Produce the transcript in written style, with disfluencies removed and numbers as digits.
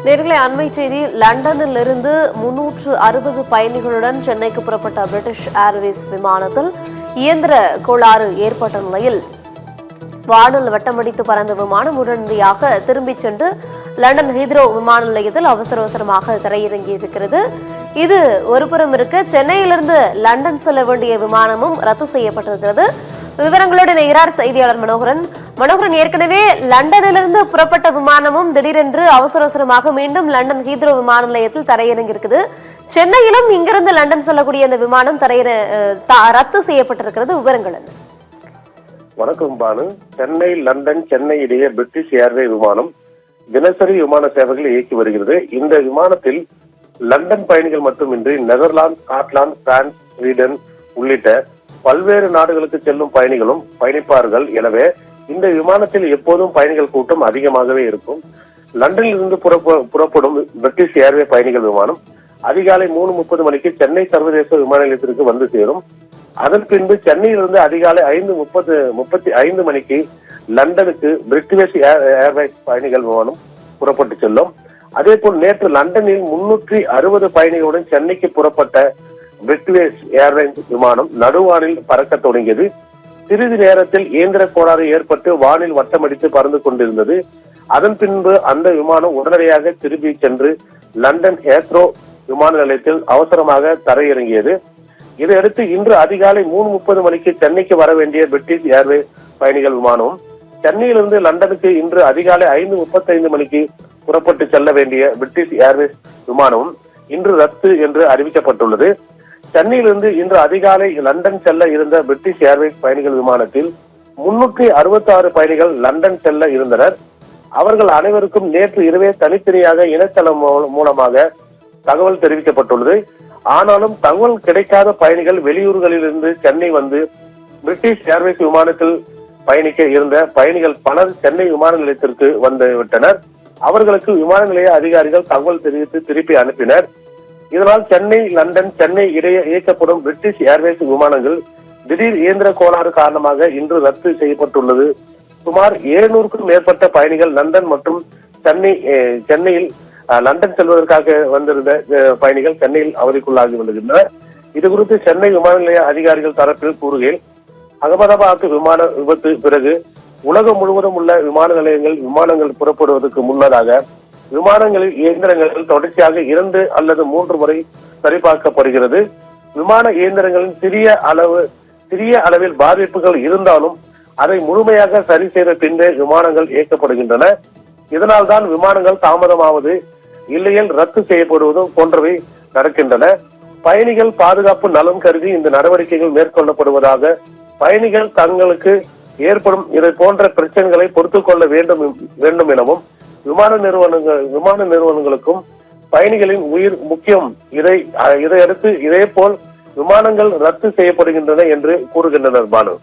நேர்களை அண்மை செய்தி. லண்டனில் இருந்து 360 பயணிகளுடன் சென்னைக்கு புறப்பட்ட பிரிட்டிஷ் ஏர்வேஸ் விமானத்தில் இயந்திர கோளாறு ஏற்பட்ட நிலையில் வானில் வட்டமடித்து பறந்த விமானம் உடனடியாக திரும்பிச் சென்று லண்டன் ஹீத்ரோ விமான நிலையத்தில் அவசரமாக தரையிறங்கியிருக்கிறது. இது ஒருபுறம் இருக்க, சென்னையிலிருந்து லண்டன் செல்ல வேண்டிய விமானமும் ரத்து செய்யப்பட்டிருக்கிறது. விவரங்களோடு இணைகிறார் செய்தியாளர் மனோகரன். ஏற்கனவே லண்டனிலிருந்து புறப்பட்ட விமானமும் திடீரென்று அவசரமாக மீண்டும் லண்டன் ஹீத்ரோ விமான நிலையத்தில் தரையிறங்கியிருக்குது. சென்னையிலும் இங்கிருந்து லண்டன் செல்லக்கூடிய இந்த விமானம் ரத்து செய்யப்பட்டிருக்கிறது. விவரங்கள் என்ன? வணக்கம் பானு. சென்னை இடையே பிரிட்டிஷ் ஏர்வே விமானம் தினசரி விமான சேவைகளை இயக்கி வருகிறது. இந்த விமானத்தில் லண்டன் பயணிகள் மட்டுமின்றி நெதர்லாந்து, ஸ்காட்லாந்து, பிரான்ஸ், ஸ்வீடன் உள்ளிட்ட பல்வேறு நாடுகளுக்கு செல்லும் பயணிகளும் பயணிப்பார்கள். எனவே இந்த விமானத்தில் எப்போதும் பயணிகள் கூட்டம் அதிகமாகவே இருக்கும். லண்டனில் இருந்து புறப்படும் பிரிட்டிஷ் ஏர்வே பயணிகள் விமானம் அதிகாலை 3:30 மணிக்கு சென்னை சர்வதேச விமான நிலையத்திற்கு வந்து சேரும். அதன் பின்பு சென்னையிலிருந்து அதிகாலை 5:35 மணிக்கு லண்டனுக்கு பிரிட்டிஷ் ஏர்வேஸ் பயணிகள் விமானம் புறப்பட்டு செல்லும். அதே போல் நேற்று லண்டனில் 360 பயணிகளுடன் சென்னைக்கு புறப்பட்ட பிரிட்டிஷ் ஏர்லைன்ஸ் விமானம் நடுவானில் பறக்க தொடங்கியது. சிறிது நேரத்தில் இயந்திர கோளாறு ஏற்பட்டு வானில் வட்டமடித்து பறந்து கொண்டிருந்தது. அதன் பின்பு அந்த விமானம் உடனடியாக திரும்பி சென்று லண்டன் ஹீத்ரோ விமான நிலையத்தில் அவசரமாக தரையிறங்கியது. இதையடுத்து இன்று அதிகாலை 3:30 மணிக்கு சென்னைக்கு வர வேண்டிய பிரிட்டிஷ் ஏர்வேஸ் பயணிகள் விமானமும் சென்னையிலிருந்து லண்டனுக்கு இன்று அதிகாலை 5:35 மணிக்கு புறப்பட்டு செல்ல வேண்டிய பிரிட்டிஷ் ஏர்வேஸ் விமானமும் இன்று ரத்து என்று அறிவிக்கப்பட்டுள்ளது. சென்னையிலிருந்து இன்று அதிகாலை லண்டன் செல்ல இருந்த பிரிட்டிஷ் ஏர்வேஸ் பயணிகள் விமானத்தில் 366 பயணிகள் லண்டன் செல்ல இருந்தனர். அவர்கள் அனைவருக்கும் நேற்று இரவே தனித்தனியாக இணையதளம் மூலமாக தகவல் தெரிவிக்கப்பட்டுள்ளது. ஆனாலும் தகவல் கிடைக்காத பயணிகள் வெளியூர்களிலிருந்து சென்னை வந்து பிரிட்டிஷ் ஏர்வேஸ் விமானத்தில் பயணிக்க இருந்த பயணிகள் பலர் சென்னை விமான நிலையத்திற்கு வந்து விட்டனர். அவர்களுக்கு விமான நிலைய அதிகாரிகள் தகவல் தெரிவித்து திருப்பி அனுப்பினர். இதனால் சென்னை இடையே இயக்கப்படும் பிரிட்டிஷ் ஏர்வேஸ் விமானங்கள் திடீர் இயந்திர கோளாறு காரணமாக இன்று ரத்து செய்யப்பட்டுள்ளது. சுமார் 700க்கும் மேற்பட்ட பயணிகள் லண்டன் மற்றும் சென்னையில் லண்டன் செல்வதற்காக வந்திருந்த பயணிகள் சென்னையில் அவதிக்குள்ளாகி வருகின்றனர். இது குறித்து சென்னை விமான நிலைய அதிகாரிகள் தரப்பில் கூறுகையில், அகமதாபாத் விமான விபத்து பிறகு உலகம் முழுவதும் உள்ள விமான நிலையங்கள் விமானங்கள் புறப்படுவதற்கு முன்னதாக விமானங்களில் இயந்திரங்கள் தொடர்ச்சியாக 2 அல்லது 3 முறை சரிபார்க்கப்படுகிறது. விமான இயந்திரங்களின் சிறிய அளவில் பாதிப்புகள் இருந்தாலும் அதை முழுமையாக சரி செய்த பின்பே விமானங்கள் இயக்கப்படுகின்றன. இதனால் தான் விமானங்கள் தாமதமாவது, இல்லையில் ரத்து செய்யப்படுவதும் போன்றவை நடக்கின்றன. பயணிகள் பாதுகாப்பு நலன் கருதி இந்த நடவடிக்கைகள் மேற்கொள்ளப்படுவதாக, பயணிகள் தங்களுக்கு ஏற்படும் இதை போன்ற பிரச்சனைகளை பொறுத்துக் கொள்ள வேண்டும் எனவும் விமான நிறுவனங்களுக்கும் பயணிகளின் உயிர் முக்கியம். இதையடுத்து இதே போல் விமானங்கள் ரத்து செய்யப்படுகின்றன என்று கூறுகின்றனர். பானு.